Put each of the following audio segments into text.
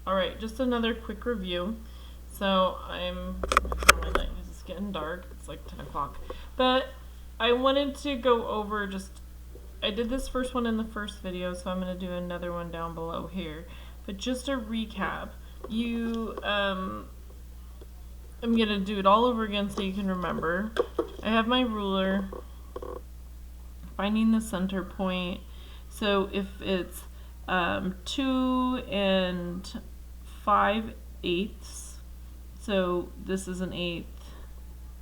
Alright, just another quick review. So I'm turn my light because it's getting dark. It's like 10 o'clock. But I wanted to go over I did this first one in the first video, so I'm going to do another one down below here. But just a recap, I'm going to do it all over again so you can remember. I have my ruler, finding the center point. So if it's 2 5/8, so this is an eighth,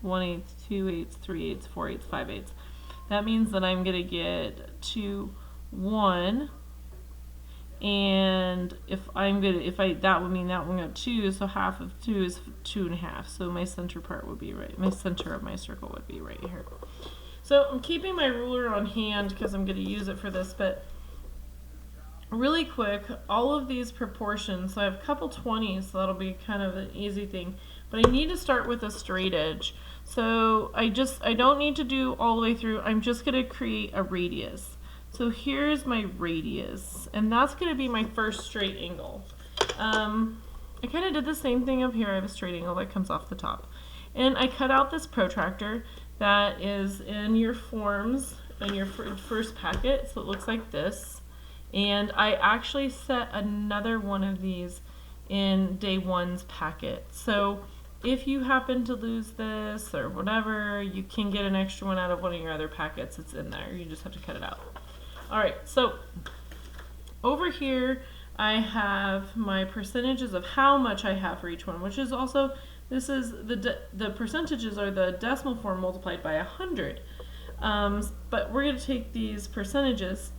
1/8, 2/8, 3/8, 4/8, 5/8. That means that I'm going to get 2, 1, and that would mean that one got 2, so half of 2 is 2.5. So my center part would be right. My center of my circle would be right here. So I'm keeping my ruler on hand because I'm going to use it for this, but really quick, all of these proportions, so I have a couple 20s, so that'll be kind of an easy thing, but I need to start with a straight edge. So I don't need to do all the way through, I'm just going to create a radius. So here's my radius, and that's going to be my first straight angle. I kind of did the same thing up here. I have a straight angle that comes off the top. And I cut out this protractor that is in your forms in your first packet, so it looks like this. And I actually set another one of these in day one's packet. So if you happen to lose this or whatever, you can get an extra one out of one of your other packets. It's in there. You just have to cut it out. Alright, so over here I have my percentages of how much I have for each one, which is also, this is the percentages are the decimal form multiplied by 100. But we're going to take these percentages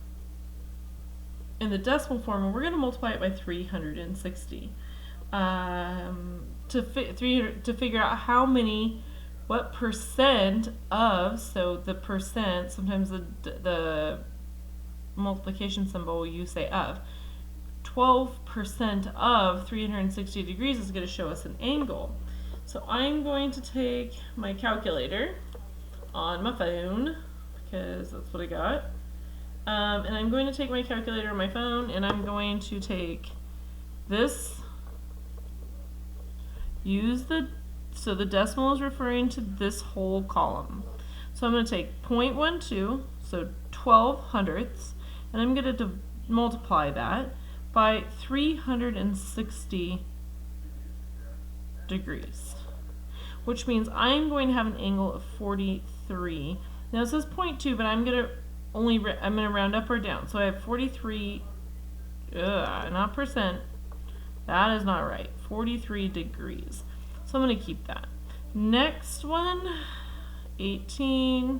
in the decimal form and we're going to multiply it by 360 to figure out what percent of, so the percent, sometimes the multiplication symbol you say of, 12% of 360 degrees is going to show us an angle. So I'm going to take my calculator on my phone, because that's what I got. And I'm going to take my calculator on my phone, and I'm going to take this, so the decimal is referring to this whole column. So I'm going to take 0.12, so 12 hundredths, and I'm going to multiply that by 360 degrees, which means I'm going to have an angle of 43. Now it says 0.2, but I'm going to round up or down. So I have 43, not percent. That is not right. 43 degrees. So I'm going to keep that. Next one, 18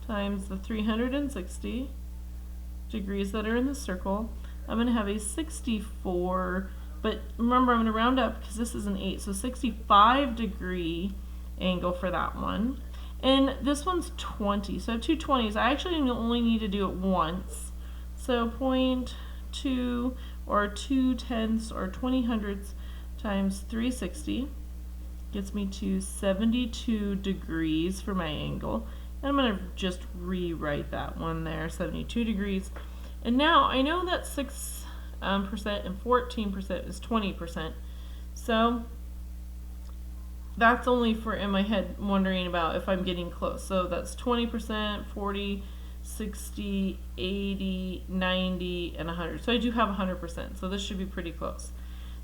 times the 360 degrees that are in the circle. I'm going to have a 64, but remember I'm going to round up because this is an 8, so 65 degree angle for that one. And this one's 20, so I have two 20s. I actually only need to do it once. So 0.2 or 2/10 or 20 hundredths times 360 gets me to 72 degrees for my angle. And I'm going to just rewrite that one there, 72 degrees. And now I know that 6% and 14% is 20%. So that's only for in my head wondering about if I'm getting close. So that's 20%, 40, 60, 80, 90, and 100. So I do have 100%. So this should be pretty close.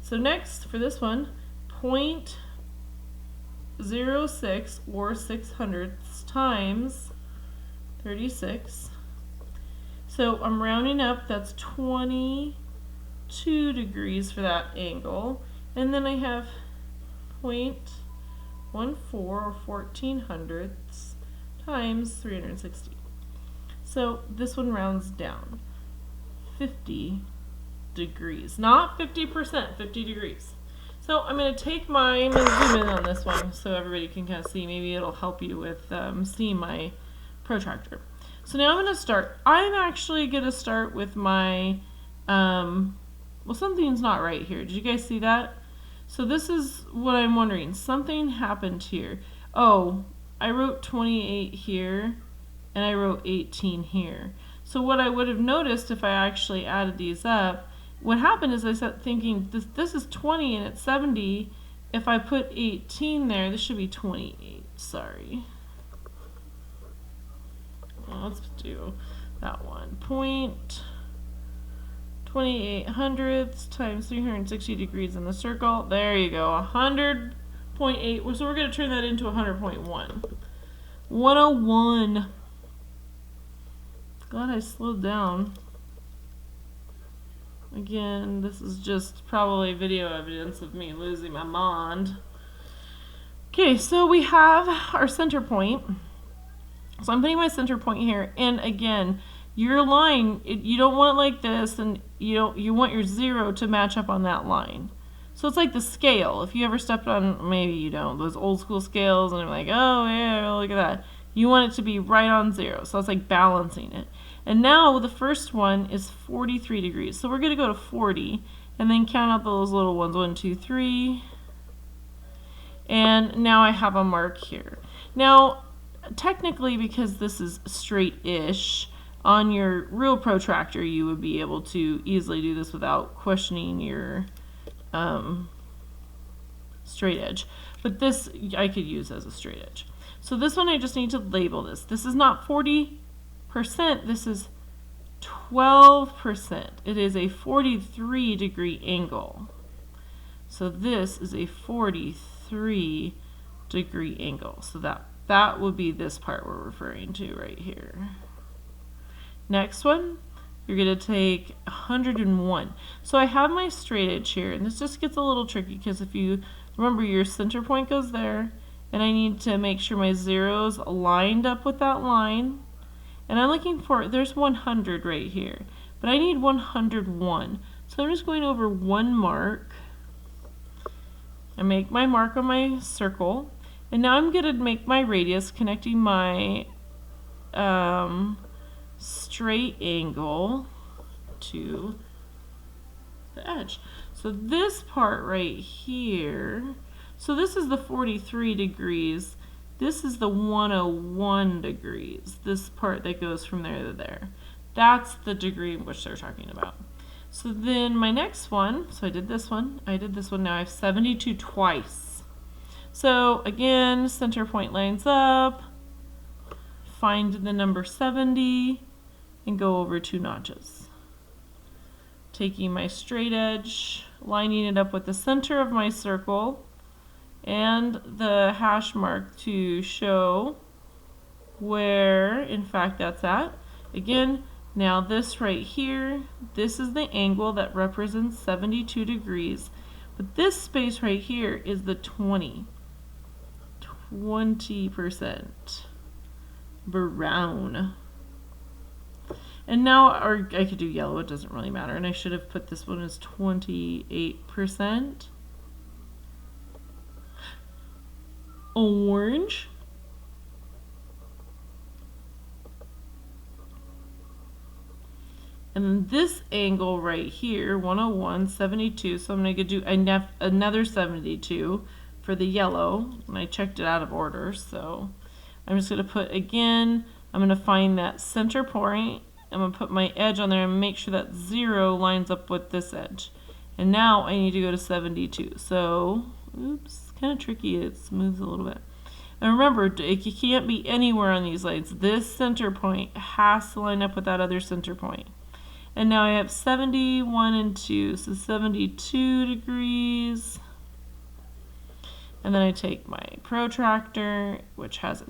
So next for this one, 0.06 or 600ths times 36. So I'm rounding up, that's 22 degrees for that angle. And then I have 0.14 or 14 hundredths times 360. So this one rounds down 50 degrees, not 50%, 50 degrees. So I'm going to take I'm going to zoom in on this one so everybody can kind of see. Maybe it'll help you with seeing my protractor. So now I'm going to start. I'm actually going to start with my, well, something's not right here. Did you guys see that? So this is what I'm wondering. Something happened here. Oh, I wrote 28 here and I wrote 18 here. So what I would have noticed if I actually added these up what happened is I started thinking this is 20 and it's 70. If I put 18 there, this should be 28. Sorry. Well, let's do that one. 0.28 hundredths times 360 degrees in the circle. There you go. 100.8. So we're going to turn that into 100.1. 101. Glad I slowed down. Again, this is just probably video evidence of me losing my mind. Okay, so we have our center point. So I'm putting my center point here, and again, your line, you don't want it like this, and you want your 0 to match up on that line. So it's like the scale. If you ever stepped on, maybe you don't, those old school scales, and they're like, oh yeah, look at that. You want it to be right on 0, so it's like balancing it. And now the first one is 43 degrees. So we're going to go to 40 and then count out those little ones. 1, 2, 3. And now I have a mark here. Now, technically, because this is straight-ish, on your real protractor, you would be able to easily do this without questioning your straight edge. But this I could use as a straight edge. So this one I just need to label this. This is not 40%, this is 12%. It is a 43 degree angle. So this is a 43 degree angle. So that would be this part we're referring to right here. Next one, you're going to take 101. So I have my straight edge here, and this just gets a little tricky because if you remember, your center point goes there, and I need to make sure my zeros lined up with that line. And I'm looking for, there's 100 right here, but I need 101. So I'm just going over one mark. I make my mark on my circle, and now I'm going to make my radius connecting my straight angle to the edge. So this part right here, so this is the 43 degrees. This is the 101 degrees. This part that goes from there to there. That's the degree in which they're talking about. So then my next one, so I did this one, now I have 72 twice. So again, center point lines up, find the number 70, and go over 2 notches. Taking my straight edge, lining it up with the center of my circle, and the hash mark to show where, in fact, that's at. Again, now this right here, this is the angle that represents 72 degrees. But this space right here is the 20%. Brown. And now, or I could do yellow, it doesn't really matter. And I should have put this one as 28%. Orange. And then this angle right here, 101, 72, so I'm going to do another 72 for the yellow, and I checked it out of order, so I'm just going to put, again, I'm going to find that center point, I'm going to put my edge on there and make sure that 0 lines up with this edge. And now I need to go to 72, so, oops, kind of tricky, it moves a little bit. And remember, you can't be anywhere on these lines. This center point has to line up with that other center point. And now I have 71 and 2, so 72 degrees. And then I take my protractor, which has an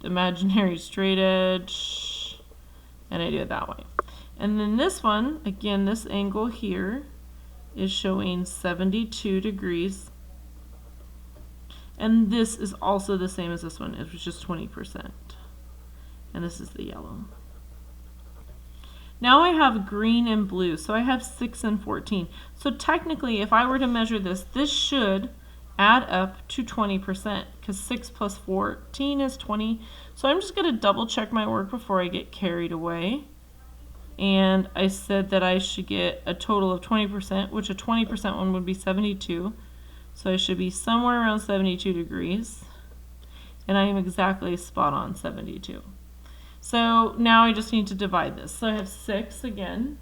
imaginary straight edge, and I do it that way. And then this one, again, this angle here is showing 72 degrees. And this is also the same as this one, it was just 20%. And this is the yellow. Now I have green and blue, so I have 6 and 14. So technically, if I were to measure this, this should add up to 20%, because 6 plus 14 is 20. So I'm just going to double check my work before I get carried away. And I said that I should get a total of 20%, which a 20% one would be 72. So I should be somewhere around 72 degrees. And I am exactly spot on 72. So now I just need to divide this. So I have 6 again.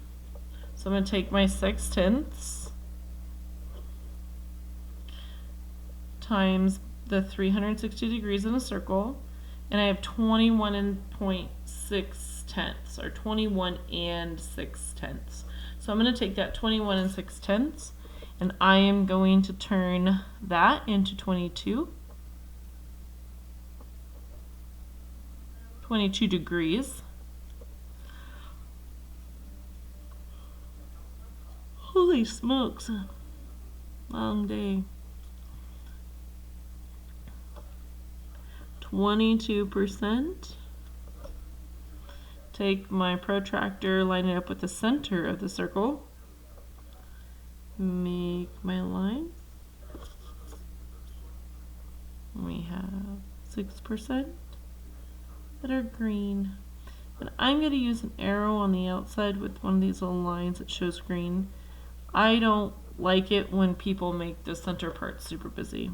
So So I'm going to take my 6/10 times the 360 degrees in a circle, and I have 21.6 or 21 and 6/10. So I'm going to take that 21 and 6/10 and I am going to turn that into 22 degrees. Holy smokes, long day. 22%. Take my protractor, line it up with the center of the circle. Make my line. We have 6% that are green. And I'm going to use an arrow on the outside with one of these little lines that shows green. I don't like it when people make the center part super busy.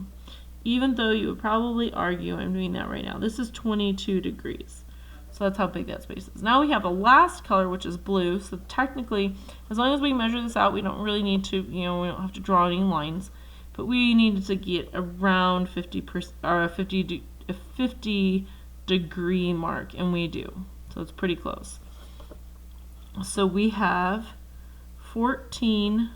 Even though you would probably argue I'm doing that right now. This is 22 degrees. So that's how big that space is. Now we have the last color, which is blue. So technically, as long as we measure this out, we don't really need to, we don't have to draw any lines. But we needed to get around 50% or a 50 degree mark, and we do. So it's pretty close. So we have 14%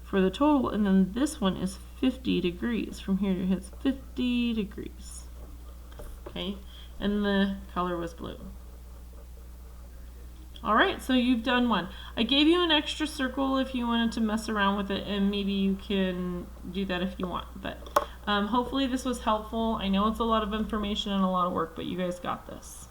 for the total, and then this one is 50 degrees. From here to here, it's 50 degrees. Okay, and the color was blue. Alright, so you've done one. I gave you an extra circle if you wanted to mess around with it, and maybe you can do that if you want. But hopefully this was helpful. I know it's a lot of information and a lot of work, but you guys got this.